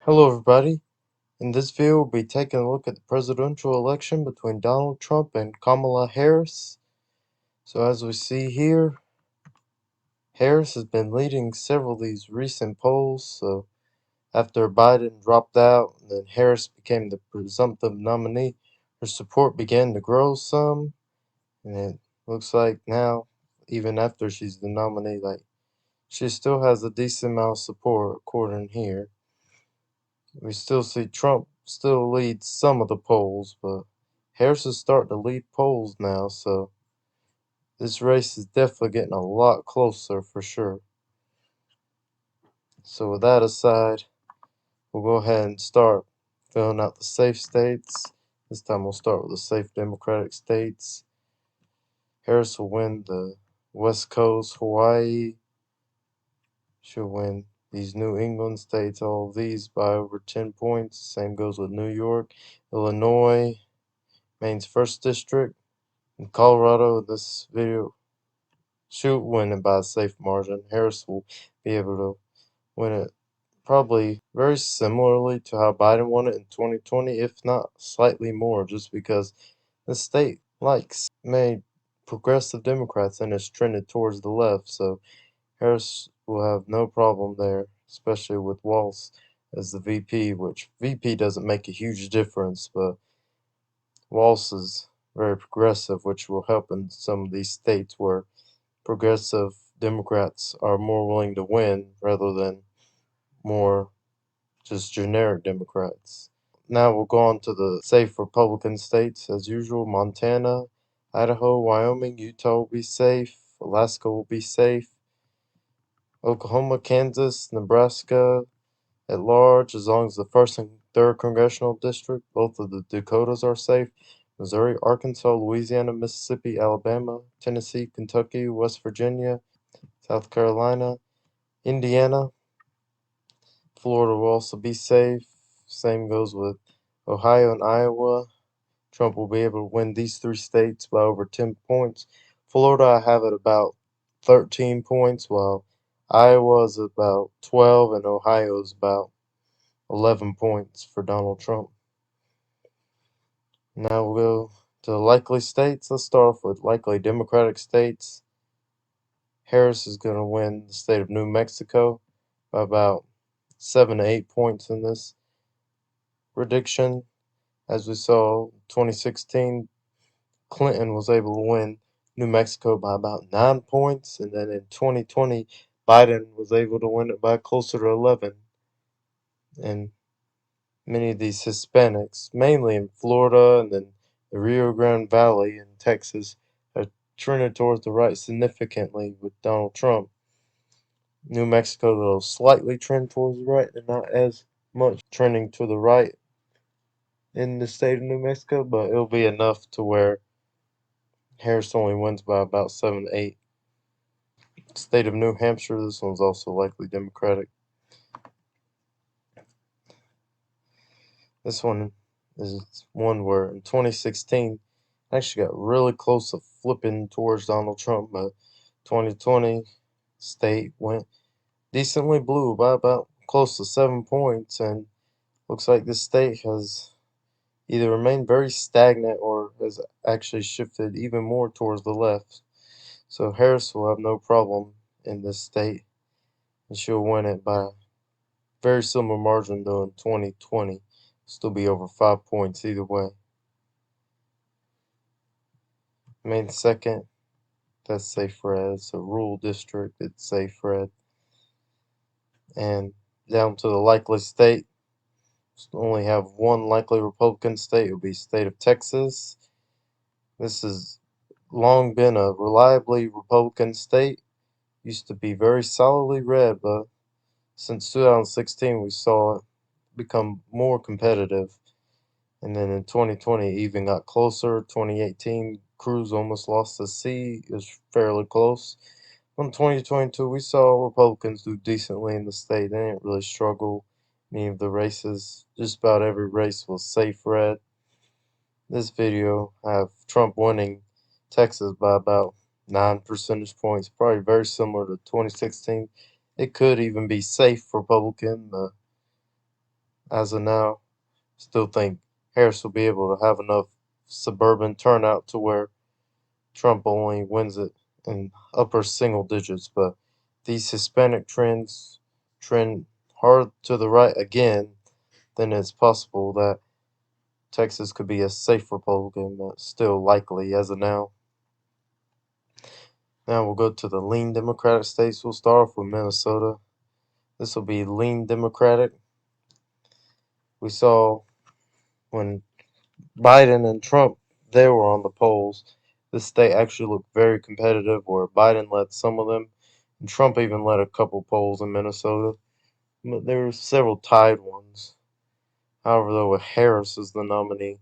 Hello everybody. In this video we'll be taking a look at the presidential election between Donald Trump and Kamala Harris. So as we see here, Harris has been leading several of these recent polls. So after Biden dropped out and then Harris became the presumptive nominee, her support began to grow some, and it looks like now, even after she's the nominee, like she still has a decent amount of support according here. We still see Trump still leads some of the polls, but Harris is starting to lead polls now, so this race is definitely getting a lot closer for sure. So with that aside, we'll go ahead and start filling out the safe states. This time we'll start with the safe Democratic states. Harris will win the West Coast, Hawaii. She'll win these New England states, all of these by over 10 points. Same goes with New York, Illinois, Maine's 1st District. In Colorado, this video should win it by a safe margin. Harris will be able to win it probably very similarly to how Biden won it in 2020, if not slightly more, just because the state likes many progressive Democrats and is trended towards the left. So Harris will have no problem there, especially with Walz as the VP, which VP doesn't make a huge difference, but Walz is very progressive, which will help in some of these states where progressive Democrats are more willing to win rather than more just generic Democrats. Now we'll go on to the safe Republican states as usual. Montana, Idaho, Wyoming, Utah will be safe. Alaska will be safe. Oklahoma, Kansas, Nebraska at large, as long as the 1st and 3rd congressional district, both of the Dakotas are safe. Missouri, Arkansas, Louisiana, Mississippi, Alabama, Tennessee, Kentucky, West Virginia, South Carolina, Indiana. Florida will also be safe. Same goes with Ohio and Iowa. Trump will be able to win these 3 states by over 10 points. Florida, I have it about 13 points, while Iowa is about 12 and Ohio is about 11 points for Donald Trump. Now we'll go to likely states. Let's start off with likely Democratic states. Harris is going to win the state of New Mexico by about 7 to 8 points in this prediction. As we saw, 2016, Clinton was able to win New Mexico by about 9 points, and then in 2020, Biden was able to win it by closer to 11. And many of these Hispanics, mainly in Florida and then the Rio Grande Valley in Texas, are trending towards the right significantly with Donald Trump. New Mexico, though, slightly trend towards the right and not as much trending to the right in the state of New Mexico, but it'll be enough to where Harris only wins by about 7 to 8. State of New Hampshire, this one's also likely Democratic. This one is one where in 2016 actually got really close to flipping towards Donald Trump, but 2020 state went decently blue by about close to 7 points, and looks like this state has either remained very stagnant or has actually shifted even more towards the left. So Harris will have no problem in this state, and she'll win it by a very similar margin though in 2020. Still be over 5 points either way. Maine second, that's safe red. It's a rural district, it's safe red. And down to the likely state, only have one likely Republican state. It will be state of Texas. This has long been a reliably Republican state. Used to be very solidly red, but since 2016 we saw it become more competitive. And then in 2020 it even got closer. 2018 Cruz almost lost the seat. It was fairly close. In 2022 we saw Republicans do decently in the state. They didn't really struggle in any of the races. Just about every race was safe red. This video I have Trump winning Texas by about 9 percentage points, probably very similar to 2016. It could even be safe Republican. The as of now, still think Harris will be able to have enough suburban turnout to where Trump only wins it in upper single digits. But these Hispanic trends trend hard to the right again, then it's possible that Texas could be a safe Republican, but still likely as of now. Now we'll go to the lean Democratic states. We'll start off with Minnesota. This will be lean Democratic. We saw when Biden and Trump they were on the polls. This state actually looked very competitive, where Biden led some of them, and Trump even led a couple polls in Minnesota. But there were several tied ones. However, though, with Harris as the nominee,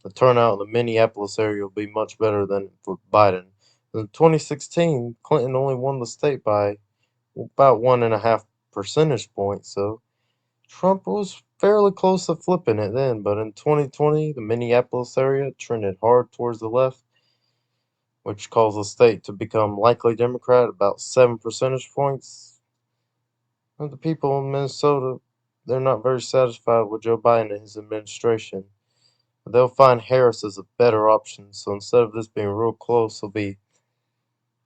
the turnout in the Minneapolis area will be much better than for Biden. In 2016, Clinton only won the state by about 1.5 percentage points, so Trump was fairly close to flipping it then. But in 2020, the Minneapolis area trended hard towards the left, which caused the state to become likely Democrat about 7 percentage points. And the people in Minnesota, they're not very satisfied with Joe Biden and his administration. They'll find Harris as a better option. So instead of this being real close, it'll be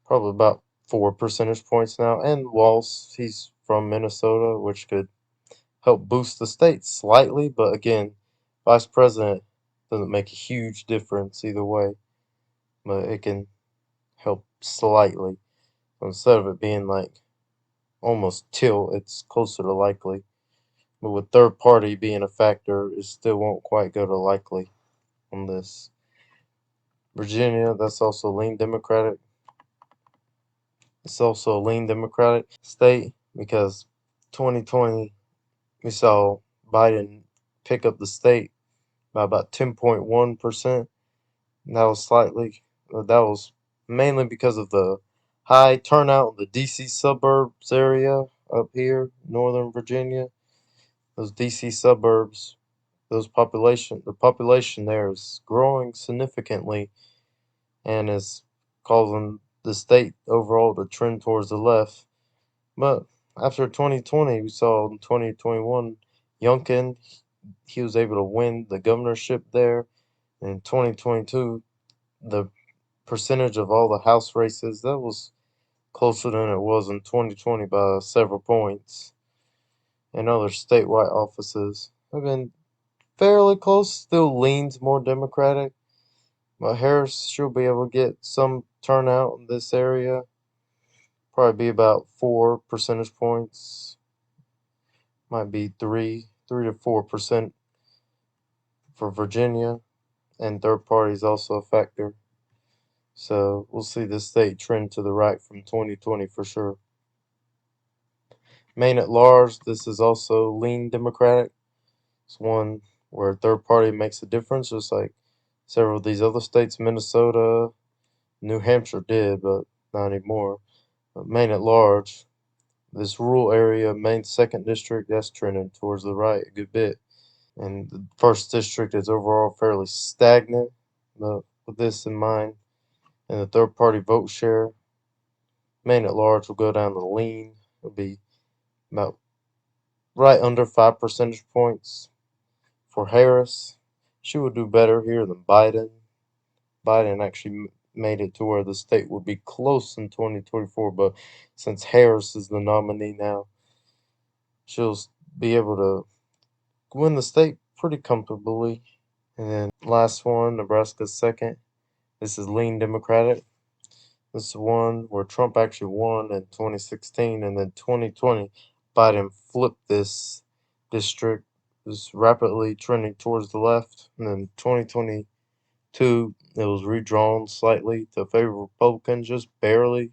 probably about 4 percentage points now. And Walz, he's from Minnesota, which could help boost the state slightly. But again, vice president doesn't make a huge difference either way. But it can help slightly. So instead of it being like almost tilt, it's closer to likely. But with third party being a factor, it still won't quite go to likely on this. Virginia, that's also lean Democratic. It's also a lean Democratic state because 2020 we saw Biden pick up the state by about 10.1%. That was that was mainly because of the high turnout in the DC suburbs area up here, Northern Virginia. Those DC suburbs, the population there is growing significantly and is causing the state overall to trend towards the left. But after 2020, we saw in 2021, Youngkin, he was able to win the governorship there. In 2022, the percentage of all the House races, that was closer than it was in 2020 by several points. And other statewide offices have been fairly close, still leans more Democratic. But Harris should be able to get some turnout in this area. Probably be about 4 percentage points. Might be 3 to 4% for Virginia. And third party is also a factor. So we'll see this state trend to the right from 2020 for sure. Maine at large, this is also lean Democratic. It's one where third party makes a difference, just like several of these other states. Minnesota, New Hampshire did, but not anymore. But Maine at large, this rural area, Maine second district, that's trending towards the right a good bit. And the first district is overall fairly stagnant. With this in mind, and the third party vote share, Maine at large will go down the lean. It'll be about right under 5 percentage points for Harris. She would do better here than Biden. Biden actually made it to where the state would be close in 2024, but since Harris is the nominee now, she'll be able to win the state pretty comfortably. And then last one, Nebraska's second. This is lean Democratic. This is one where Trump actually won in 2016, and then 2020, Biden flipped this district. It was rapidly trending towards the left, and then 2022, it was redrawn slightly to favor Republicans, just barely.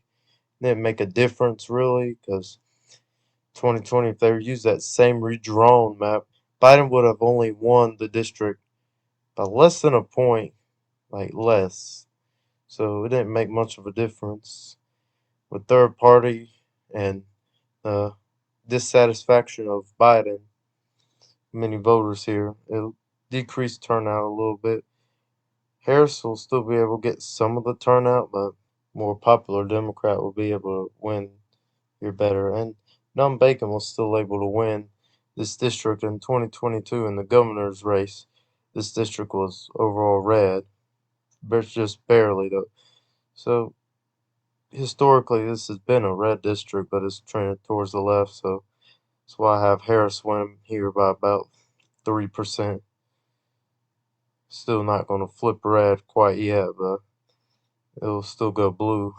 Didn't make a difference really, because 2020, if they used that same redrawn map, Biden would have only won the district by less than a point, like less. So it didn't make much of a difference. With third party and the dissatisfaction of Biden, many voters here, it'll decrease turnout a little bit. Harris will still be able to get some of the turnout, but more popular Democrat will be able to win here better. And Bacon was still able to win this district in 2022 in the governor's race. This district was overall red, but just barely though. So historically, this has been a red district, but it's trended towards the left. So that's why I have Harris win here by about 3%. Still not going to flip red quite yet, but it'll still go blue.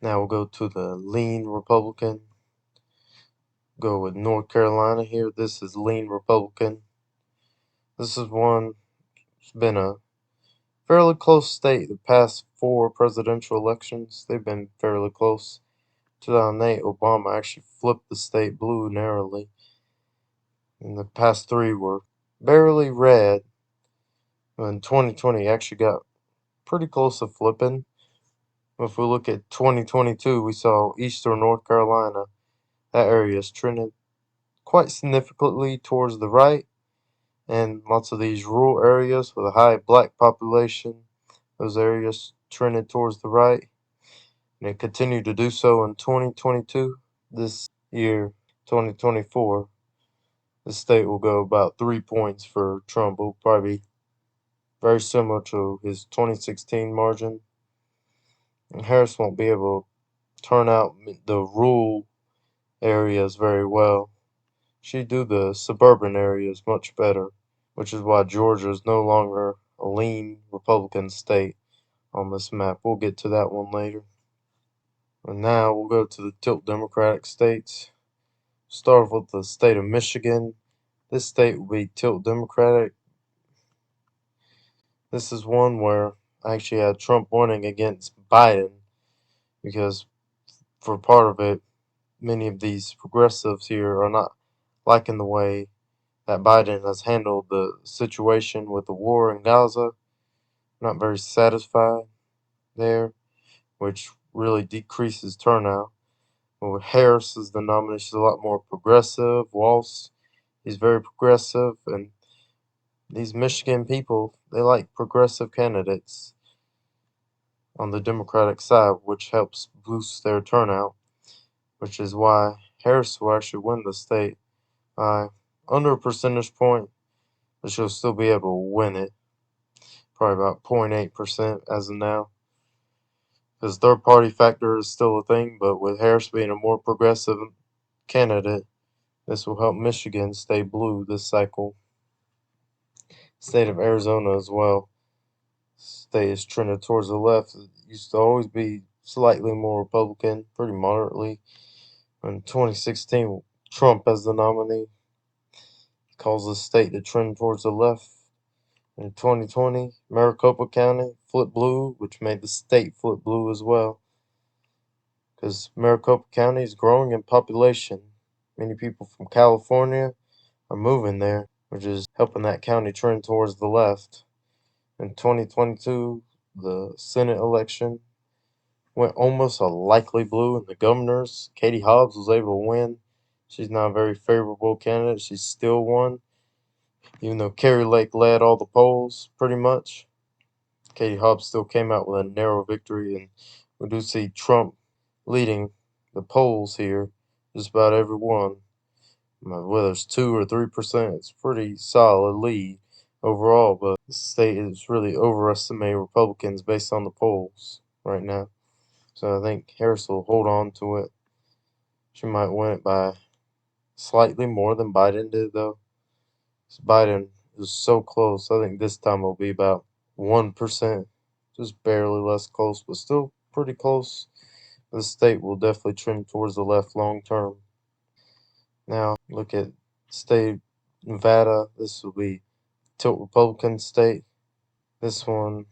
Now we'll go to the lean Republican. Go with North Carolina here. This is lean Republican. This is one. It's been a fairly close state. The past 4 presidential elections, they've been fairly close. 2008, Obama actually flipped the state blue narrowly. And the past 3 were barely red. In 2020, actually got pretty close to flipping. If we look at 2022, we saw eastern North Carolina. That area is trending quite significantly towards the right. And lots of these rural areas with a high black population, those areas trended towards the right. And it continued to do so in 2022. This year, 2024, the state will go about 3 points for Trump. Will probably be very similar to his 2016 margin. And Harris won't be able to turn out the rural areas very well. She do the suburban areas much better, which is why Georgia is no longer a lean Republican state on this map. We'll get to that one later. And now we'll go to the tilt Democratic states. Start with the state of Michigan. This state will be tilt Democratic. This is one where I actually had Trump winning against Biden because for part of it, many of these progressives here are not liking the way that Biden has handled the situation with the war in Gaza. Not very satisfied there, which really decreases turnout. But with Harris as the nominee, she's a lot more progressive. Walz, he's very progressive, and these Michigan people, they like progressive candidates on the Democratic side, which helps boost their turnout, which is why Harris will actually win the state by under a percentage point, but she'll still be able to win it, probably about 0.8% as of now. Because third party factor is still a thing, but with Harris being a more progressive candidate, this will help Michigan stay blue this cycle. State of Arizona as well. State is trending towards the left. It used to always be slightly more Republican, pretty moderately. In 2016, Trump as the nominee caused the state to trend towards the left. In 2020, Maricopa County flipped blue, which made the state flip blue as well. Because Maricopa County is growing in population. Many people from California are moving there, which is helping that county trend towards the left. In 2022, the Senate election went almost a likely blue, and the governors, Katie Hobbs, was able to win. She's not a very favorable candidate. She still won, even though Carrie Lake led all the polls pretty much. Katie Hobbs still came out with a narrow victory, and we do see Trump leading the polls here, just about every one. Whether it's 2 or 3%, it's pretty solid lead overall, but the state is really overestimating Republicans based on the polls right now. So I think Harris will hold on to it. She might win it by slightly more than Biden did, though. Biden is so close. I think this time it'll be about 1%, just barely less close, but still pretty close. The state will definitely trend towards the left long term. Now, look at state Nevada. This will be tilt Republican state. This one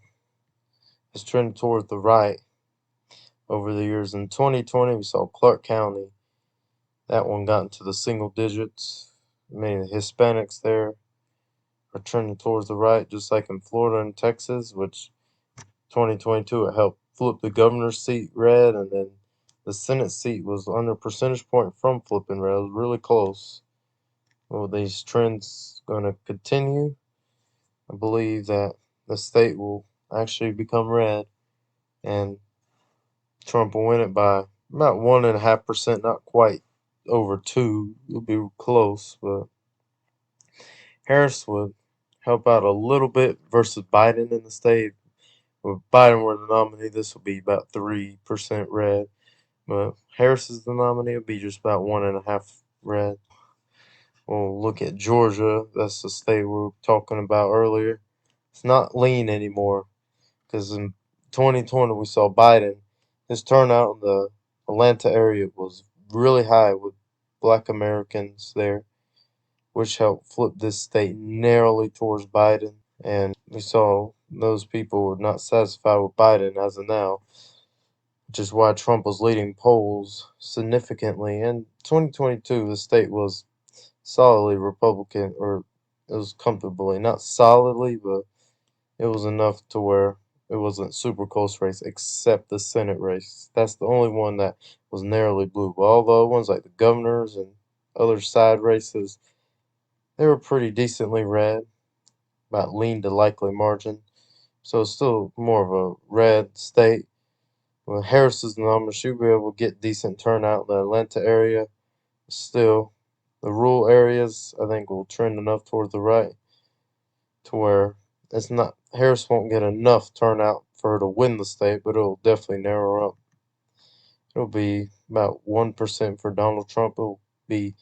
has trended toward the right over the years. In 2020, we saw Clark County. That one got into the single digits. Many of the Hispanics there are trending towards the right, just like in Florida and Texas, which 2022 it helped flip the governor's seat red, and then the Senate seat was under a percentage point from flipping red. It was really close. Well, these trends going to continue. I believe that the state will actually become red, and Trump will win it by about 1.5%, not quite over 2. It'll be close, but Harris would help out a little bit versus Biden in the state. If Biden were the nominee, this would be about 3% red. But Harris is the nominee, it'll be just about 1.5 red. We'll look at Georgia. That's the state we were talking about earlier. It's not lean anymore because in 2020 we saw Biden. His turnout in the Atlanta area was really high with Black Americans there, which helped flip this state narrowly towards Biden. And we saw those people were not satisfied with Biden as of now, which is why Trump was leading polls significantly. In 2022, the state was solidly Republican, or it was comfortably, not solidly, but it was enough to where it wasn't super close race, except the Senate race. That's the only one that was narrowly blue. But all the other ones, like the governors and other side races, they were pretty decently red, about lean to likely margin. So it's still more of a red state. Well, Harris is the nominee. She'll be able to get decent turnout in the Atlanta area. Still, the rural areas, I think, will trend enough towards the right to where it's not Harris won't get enough turnout for her to win the state, but it'll definitely narrow up. It'll be about 1% for Donald Trump. It'll be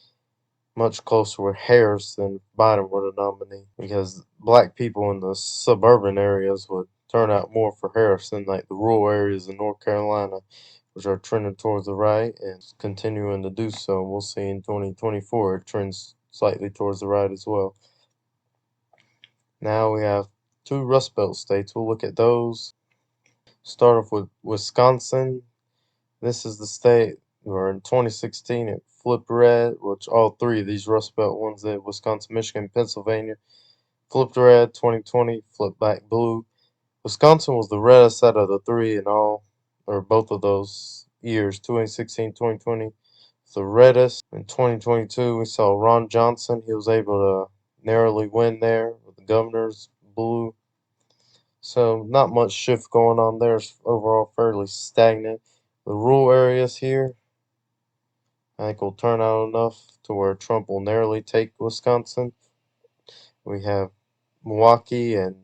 much closer with Harris than if Biden were the nominee because black people in the suburban areas would turn out more for Harris than like the rural areas in North Carolina, which are trending towards the right and continuing to do so. We'll see in 2024 it trends slightly towards the right as well. Now we have 2 Rust Belt states. We'll look at those. Start off with Wisconsin. This is the state where in 2016 it flipped red, which all 3 of these Rust Belt ones did, Wisconsin, Michigan, Pennsylvania, flipped red. 2020 flipped back blue. Wisconsin was the reddest out of the 3 in all, or both of those years, 2016, 2020. It's the reddest. In 2022, we saw Ron Johnson. He was able to narrowly win there with the governors blue. So not much shift going on there. It's overall fairly stagnant. The rural areas here, I think will turn out enough to where Trump will narrowly take Wisconsin. We have Milwaukee and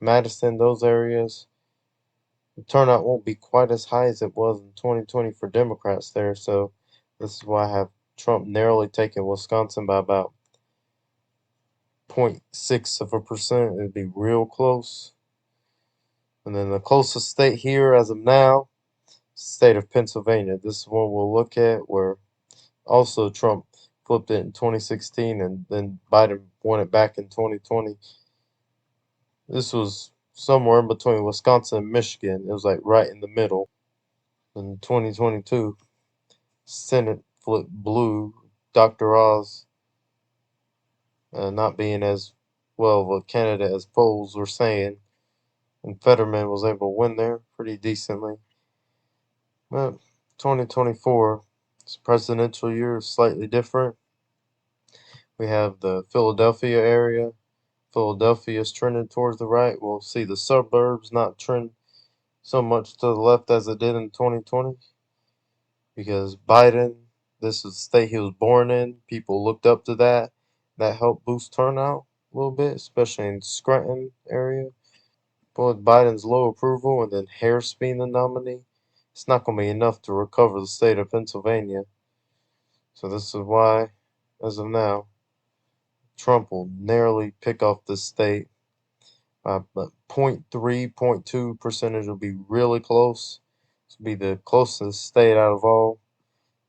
Madison, those areas. The turnout won't be quite as high as it was in 2020 for Democrats there. So this is why I have Trump narrowly taking Wisconsin by about 0.6%. It'd be real close. And then the closest state here as of now, state of Pennsylvania. This is one we'll look at where also Trump flipped it in 2016 and then Biden won it back in 2020. This was somewhere in between Wisconsin and Michigan. It was like right in the middle. In 2022, Senate flipped blue. Dr. Oz not being as well of a candidate as polls were saying. And Fetterman was able to win there pretty decently. But 2024, this presidential year is slightly different. We have the Philadelphia area. Philadelphia is trending towards the right. We'll see the suburbs not trend so much to the left as it did in 2020 because Biden, this is the state he was born in. People looked up to that. That helped boost turnout a little bit, especially in Scranton area. But with Biden's low approval and then Harris being the nominee, it's not going to be enough to recover the state of Pennsylvania. So this is why, as of now, Trump will narrowly pick off the state by 0.3, 0.2 percentage will be really close. This will be the closest state out of all.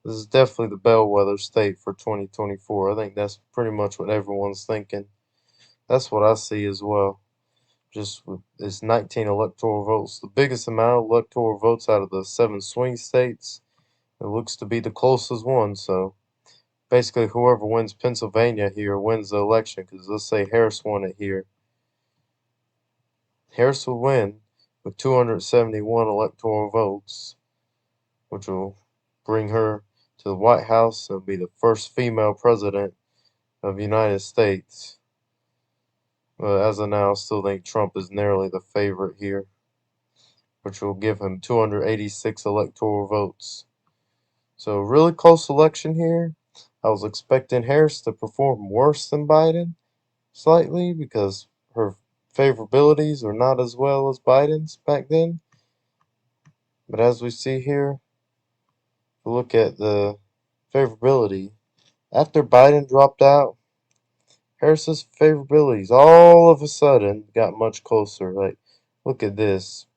This is definitely the bellwether state for 2024. I think that's pretty much what everyone's thinking. That's what I see as well. Just with its 19 electoral votes, the biggest amount of electoral votes out of the 7 swing states. It looks to be the closest one. So basically, whoever wins Pennsylvania here wins the election. Because let's say Harris won it here. Harris will win with 271 electoral votes, which will bring her to the White House and be the first female president of the United States. But as of now, I still think Trump is narrowly the favorite here, which will give him 286 electoral votes. So really close election here. I was expecting Harris to perform worse than Biden slightly because her favorabilities are not as well as Biden's back then. But as we see here, if we look at the favorability, after Biden dropped out, Harris's favorabilities all of a sudden got much closer. Like, look at this,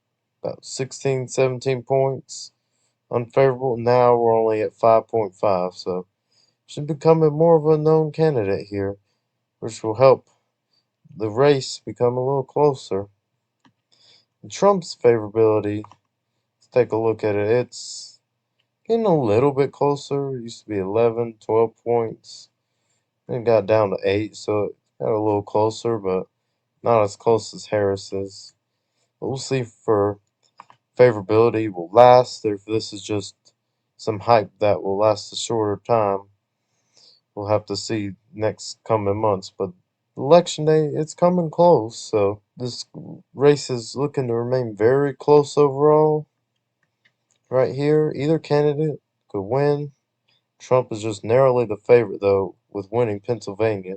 about 16, 17 points unfavorable. Now we're only at 5.5, so she's becoming more of a known candidate here, which will help the race become a little closer. And Trump's favorability, let's take a look at it. It's getting a little bit closer. It used to be 11, 12 points. Then it got down to 8, so it got a little closer, but not as close as Harris's. But we'll see if her favorability will last, or if this is just some hype that will last a shorter time. We'll have to see next coming months. But election day, it's coming close, so this race is looking to remain very close overall. Right here, either candidate could win. Trump is just narrowly the favorite, though, with winning Pennsylvania.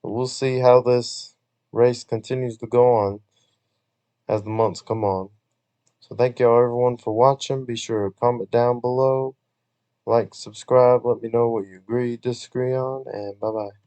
But we'll see how this race continues to go on as the months come on. So thank y'all everyone for watching. Be sure to comment down below, like, subscribe, let me know what you agree, disagree on, and bye bye.